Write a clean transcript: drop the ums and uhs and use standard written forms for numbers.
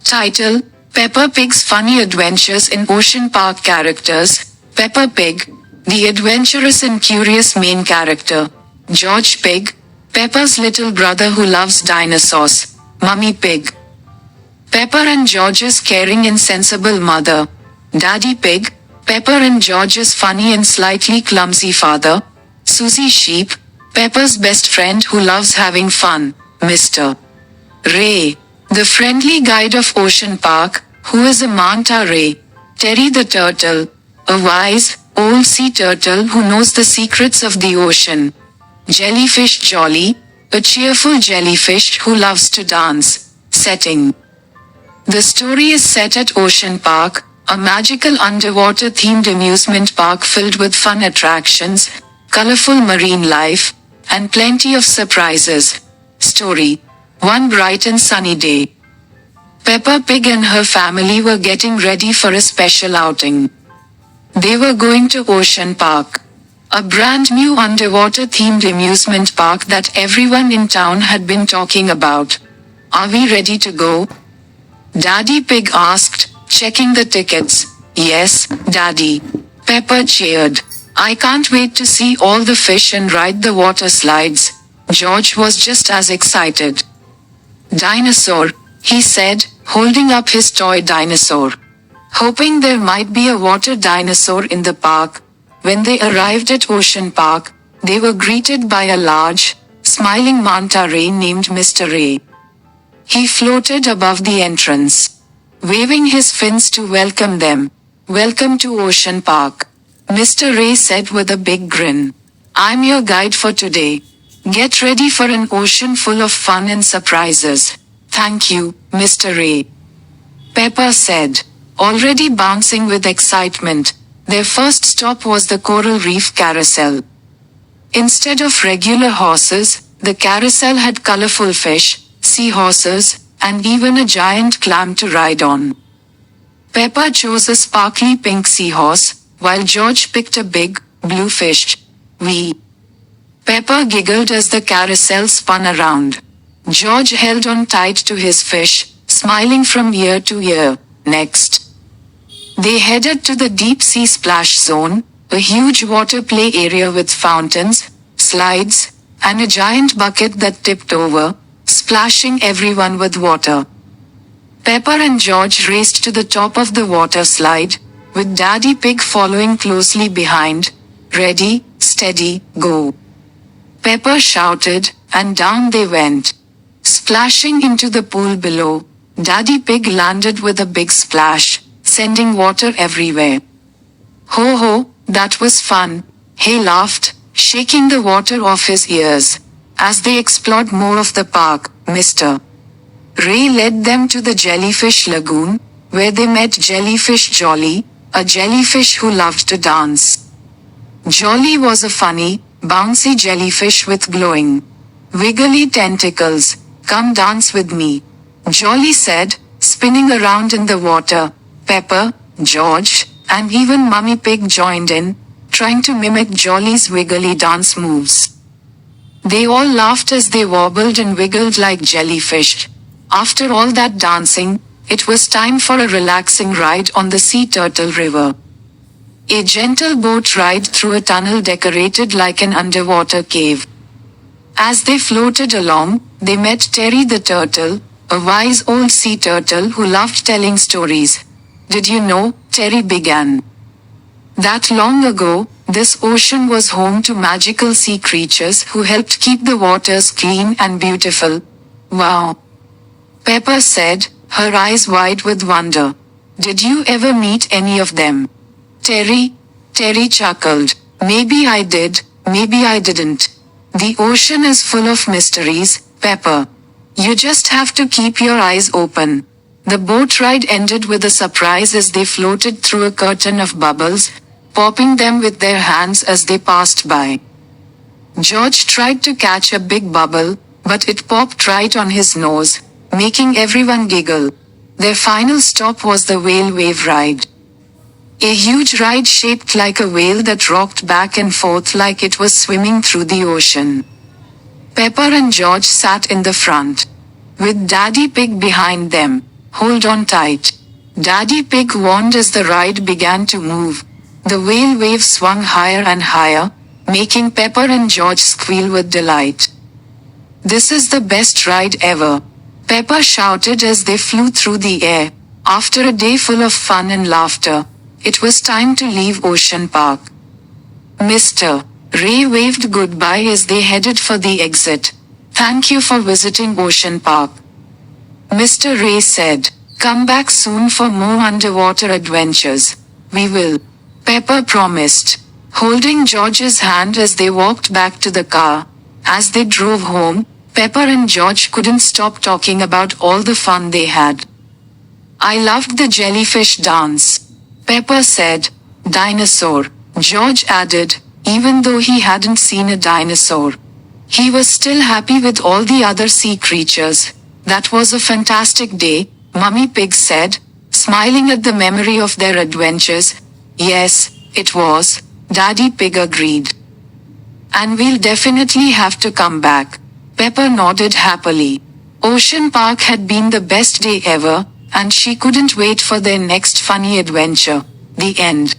Title: Peppa Pig's Funny Adventures in Ocean Park. Characters: Peppa Pig, the adventurous and curious main character. George Pig, Peppa's little brother who loves dinosaurs. Mummy Pig, Peppa and George's caring and sensible mother. Daddy Pig, Peppa and George's funny and slightly clumsy father. Susie Sheep, Peppa's best friend who loves having fun. Mr. Ray, the friendly guide of Ocean Park, who is a manta ray. Terry the turtle, a wise, old sea turtle who knows the secrets of the ocean. Jellyfish Jolly, a cheerful jellyfish who loves to dance. Setting: the story is set at Ocean Park, a magical underwater themed amusement park filled with fun attractions, colorful marine life, and plenty of surprises. Story: one bright and sunny day, Peppa Pig and her family were getting ready for a special outing. They were going to Ocean Park, a brand new underwater themed amusement park that everyone in town had been talking about. Are we ready to go? Daddy Pig asked, checking the tickets. Yes, Daddy, Peppa cheered. I can't wait to see all the fish and ride the water slides. George was just as excited. Dinosaur, he said, holding up his toy dinosaur. Hoping there might be a water dinosaur in the park. When they arrived at Ocean Park, they were greeted by a large, smiling manta ray named Mr. Ray. He floated above the entrance, waving his fins to welcome them. Welcome to Ocean Park, Mr. Ray said with a big grin. I'm your guide for today. Get ready for an ocean full of fun and surprises. Thank you, Mr. Ray, Peppa said, already bouncing with excitement. Their first stop was the Coral Reef Carousel. Instead of regular horses, the carousel had colorful fish, seahorses, and even a giant clam to ride on. Peppa chose a sparkly pink seahorse, while George picked a big, blue fish. Peppa giggled as the carousel spun around. George held on tight to his fish, smiling from ear to ear. Next, they headed to the deep sea splash zone, a huge water play area with fountains, slides, and a giant bucket that tipped over, splashing everyone with water. Peppa and George raced to the top of the water slide, with Daddy Pig following closely behind. Ready, steady, go, Peppa shouted, and down they went. Splashing into the pool below, Daddy Pig landed with a big splash, sending water everywhere. Ho ho, that was fun, he laughed, shaking the water off his ears. As they explored more of the park, Mr. Ray led them to the Jellyfish Lagoon, where they met Jellyfish Jolly, a jellyfish who loved to dance. Jolly was a funny, bouncy jellyfish with glowing, wiggly tentacles. Come dance with me, Jolly said, spinning around in the water. Peppa, George, and even Mummy Pig joined in, trying to mimic Jolly's wiggly dance moves. They all laughed as they wobbled and wiggled like jellyfish. After all that dancing, it was time for a relaxing ride on the Sea Turtle River. A gentle boat ride through a tunnel decorated like an underwater cave. As they floated along, they met Terry the turtle, a wise old sea turtle who loved telling stories. Did you know, Terry began, that long ago, this ocean was home to magical sea creatures who helped keep the waters clean and beautiful. Wow, Peppa said, her eyes wide with wonder. Did you ever meet any of them? Terry chuckled. Maybe I did, maybe I didn't. The ocean is full of mysteries, Peppa. You just have to keep your eyes open. The boat ride ended with a surprise as they floated through a curtain of bubbles, popping them with their hands as they passed by. George tried to catch a big bubble, but it popped right on his nose, making everyone giggle. Their final stop was the whale wave ride. A huge ride shaped like a whale that rocked back and forth like it was swimming through the ocean. Peppa and George sat in the front, with Daddy Pig behind them. Hold on tight. Daddy Pig warned as the ride began to move. The whale wave swung higher and higher, making Pepper and George squeal with delight. This is the best ride ever, Pepper shouted as they flew through the air. After a day full of fun and laughter, it was time to leave Ocean Park. Mr. Ray waved goodbye as they headed for the exit. Thank you for visiting Ocean Park, Mr. Ray said. Come back soon for more underwater adventures. We will, Pepper promised, holding George's hand as they walked back to the car. As they drove home, Pepper and George couldn't stop talking about all the fun they had. I loved the jellyfish dance, Pepper said. Dinosaur, George added, even though he hadn't seen a dinosaur. He was still happy with all the other sea creatures. That was a fantastic day, Mummy Pig said, smiling at the memory of their adventures. Yes, it was, Daddy Pig agreed. And we'll definitely have to come back. Pepper nodded happily. Ocean Park had been the best day ever, and she couldn't wait for their next funny adventure. The end.